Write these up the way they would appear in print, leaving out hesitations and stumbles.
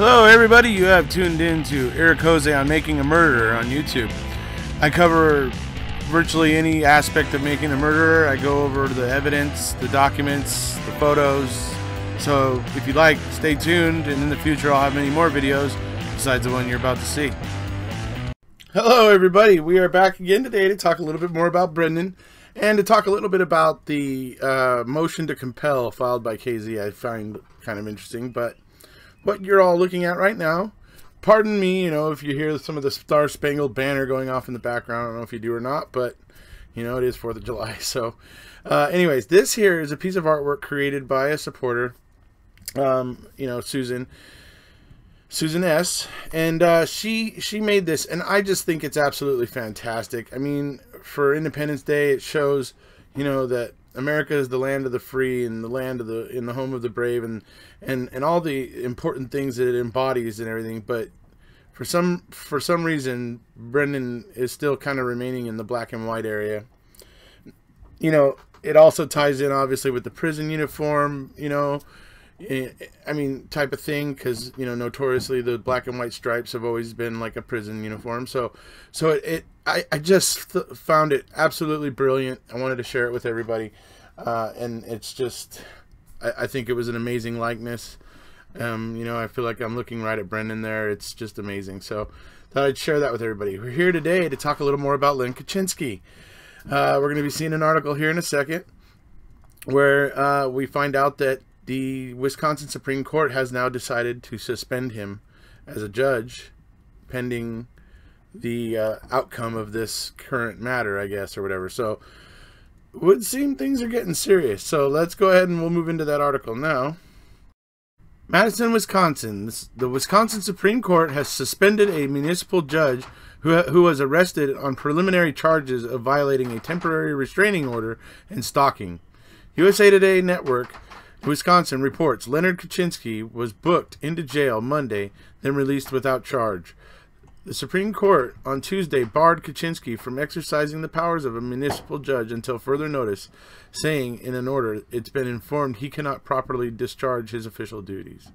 Hello everybody, you have tuned in to Eric Jose on Making a Murderer on YouTube. I cover virtually any aspect of making a murderer. I go over the evidence, the documents, the photos. So if you like, stay tuned, and in the future I'll have many more videos besides the one you're about to see. Hello everybody, we are back again today to talk a little bit more about Brendan and to talk a little bit about the motion to compel filed by KZ. I find kind of interesting, but what you're all looking at right now, pardon me, you know, if you hear some of the Star Spangled Banner going off in the background. I don't know if you do or not, but you know, it is 4th of July. So anyways, this here is a piece of artwork created by a supporter, you know, Susan S, and she made this, and I just think it's absolutely fantastic. I mean, for Independence Day, it shows, you know, that America is the land of the free and the land of the home of the brave, and all the important things that it embodies and everything. But for some reason, Brendan is still kind of remaining in the black and white area. You know, it also ties in obviously with the prison uniform, you know, I mean, type of thing, because, you know, notoriously the black and white stripes have always been like a prison uniform. So I just found it absolutely brilliant. I wanted to share it with everybody, and it's just, I think it was an amazing likeness. You know, I feel like I'm looking right at Brendan there. It's just amazing. So thought I'd share that with everybody. We're here today to talk a little more about Len Kachinsky. We're going to be seeing an article here in a second where we find out that the Wisconsin Supreme Court has now decided to suspend him as a judge pending the outcome of this current matter, I guess, or whatever. So it would seem things are getting serious. So let's go ahead and we'll move into that article now. Madison, Wisconsin. The Wisconsin Supreme Court has suspended a municipal judge who was arrested on preliminary charges of violating a temporary restraining order and stalking. USA Today Network Wisconsin reports Leonard Kachinsky was booked into jail Monday, then released without charge. The Supreme Court on Tuesday barred Kachinsky from exercising the powers of a municipal judge until further notice, saying in an order it's been informed he cannot properly discharge his official duties.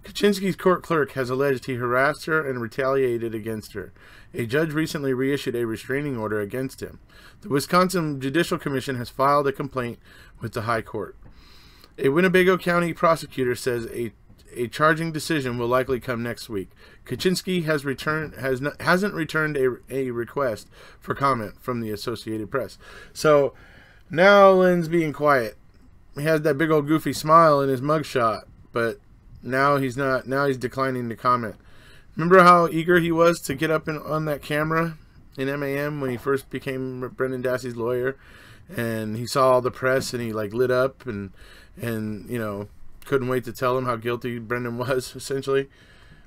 Kachinsky's court clerk has alleged he harassed her and retaliated against her. A judge recently reissued a restraining order against him. The Wisconsin Judicial Commission has filed a complaint with the High Court. A Winnebago County prosecutor says a charging decision will likely come next week. Kachinsky hasn't returned a request for comment from the Associated Press. So now Len's being quiet. He has that big old goofy smile in his mugshot, but now he's not. Now he's declining to comment. Remember how eager he was to get up on that camera in MAM when he first became Brendan Dassey's lawyer, and he saw all the press and he like lit up and you know, couldn't wait to tell him how guilty Brendan was, essentially.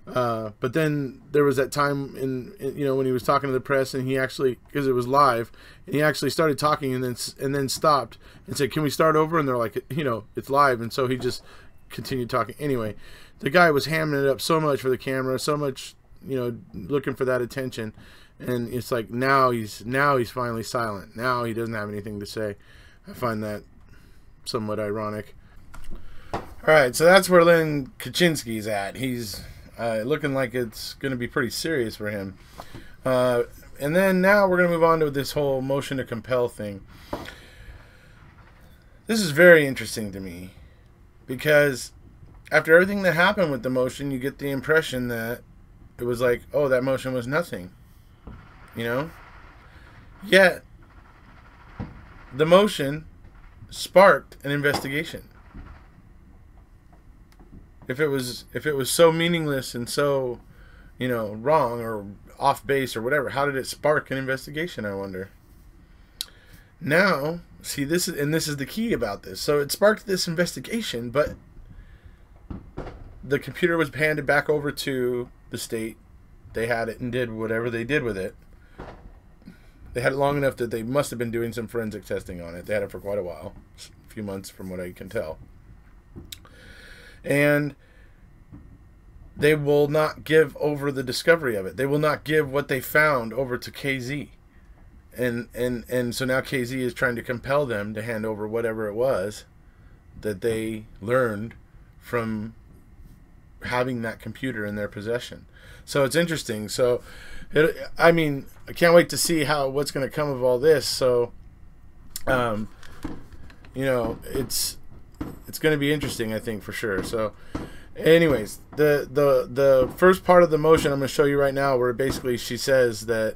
But then there was that time in you know, when he was talking to the press, and he actually, because it was live, and he actually started talking and then stopped and said, "Can we start over?" And they're like, you know, it's live, and so he just continued talking. Anyway, the guy was hamming it up so much for the camera, so much, you know, looking for that attention, and it's like now he's finally silent. Now he doesn't have anything to say. I find that somewhat ironic. Alright, so that's where Len Kachinsky's at. He's looking like it's going to be pretty serious for him. And then now we're going to move on to this whole motion to compel thing. This is very interesting to me, because after everything that happened with the motion, you get the impression that it was like, oh, that motion was nothing. You know? Yet, the motion sparked an investigation. If it was so meaningless and so, you know, wrong or off base or whatever, how did it spark an investigation, I wonder? Now, see, this is the key about this. So it sparked this investigation, but the computer was handed back over to the state. They had it and did whatever they did with it. They had it long enough that they must have been doing some forensic testing on it. They had it for quite a while, a few months from what I can tell. And they will not give over the discovery of it. They will not give what they found over to KZ. And so now KZ is trying to compel them to hand over whatever it was that they learned from having that computer in their possession. So it's interesting. So, I mean, I can't wait to see what's going to come of all this. So, you know, it's going to be interesting, I think, for sure. So, anyways, the first part of the motion I'm going to show you right now, where basically she says that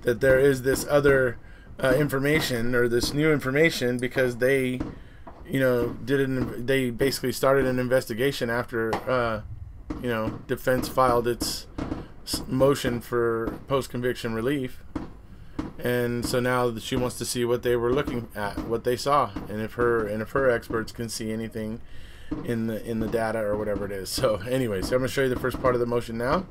there is this other information, or this new information, because they, you know, they basically started an investigation after you know, defense filed its motion for post-conviction relief, and so now she wants to see what they were looking at, what they saw, and if her experts can see anything in the data or whatever it is. So anyway, so I'm going to show you the first part of the motion now.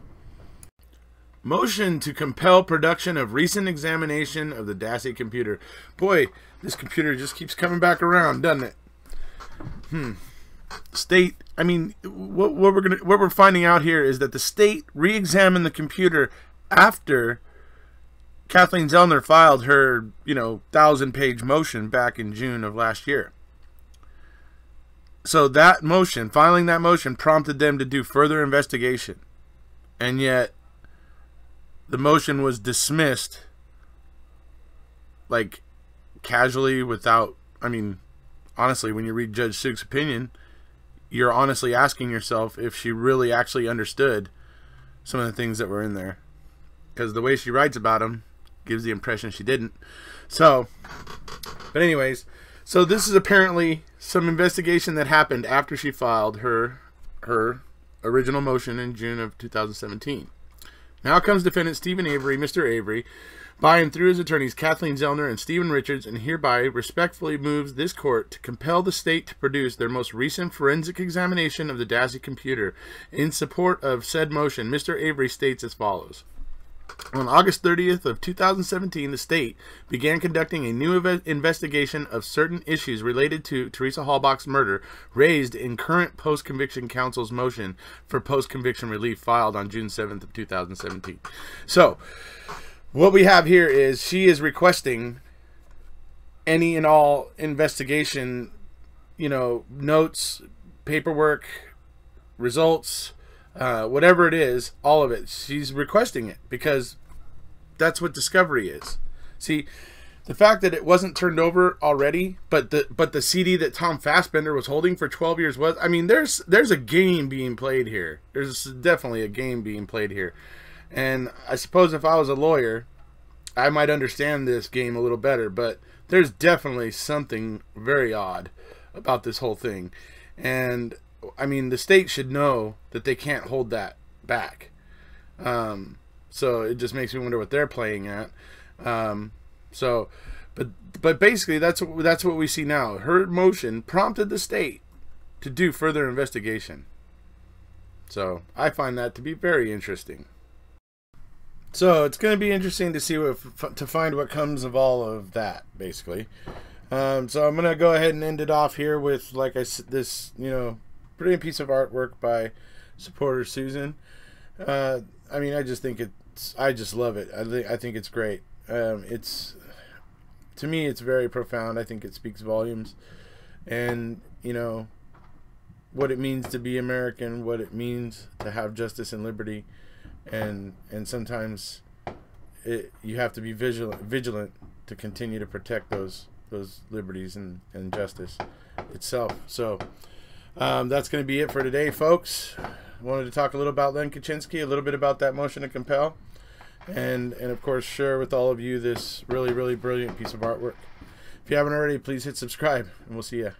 Motion to compel production of recent examination of the Dassey computer. Boy, this computer just keeps coming back around, doesn't it? State, I mean, what we're finding out here is that the state re-examined the computer after Kathleen Zellner filed her, you know, 1,000-page motion back in June of last year. So that motion, filing that motion, prompted them to do further investigation, and yet the motion was dismissed, like, casually, without, I mean, honestly, when you read Judge Sug's opinion, you're honestly asking yourself if she really actually understood some of the things that were in there, because the way she writes about them gives the impression she didn't. So, but anyways, so this is apparently some investigation that happened after she filed her original motion in June of 2017. Now comes defendant Stephen Avery, Mr. Avery, by and through his attorneys Kathleen Zellner and Stephen Richards, and hereby respectfully moves this court to compel the state to produce their most recent forensic examination of the Dassey computer. In support of said motion, Mr. Avery states as follows. On August 30th of 2017, the state began conducting a new investigation of certain issues related to Teresa Halbach's murder raised in current post-conviction counsel's motion for post-conviction relief filed on June 7th of 2017. So, what we have here is she is requesting any and all investigation, you know, notes, paperwork, results, whatever it is, all of it. She's requesting it because that's what discovery is. See, the fact that it wasn't turned over already, but the CD that Tom Fassbender was holding for 12 years was, I mean, there's a game being played here. There's definitely a game being played here. And I suppose if I was a lawyer, I might understand this game a little better, but there's definitely something very odd about this whole thing. And I mean, the state should know that they can't hold that back. So it just makes me wonder what they're playing at. So, but basically that's what we see now. Her motion prompted the state to do further investigation. So I find that to be very interesting. So it's going to be interesting to see to find what comes of all of that, basically. So I'm going to go ahead and end it off here with, like I said, this, you know, brilliant piece of artwork by supporter Susan. I mean, I just think I just love it. I think it's great. To me, it's very profound. I think it speaks volumes, and you know what it means to be American, what it means to have justice and liberty, and sometimes you have to be vigilant to continue to protect those liberties and justice itself. So that's going to be it for today, folks. Wanted to talk a little about Len Kachinsky, a little bit about that motion to compel, and of course share with all of you this really, really brilliant piece of artwork. If you haven't already, please hit subscribe, and we'll see ya.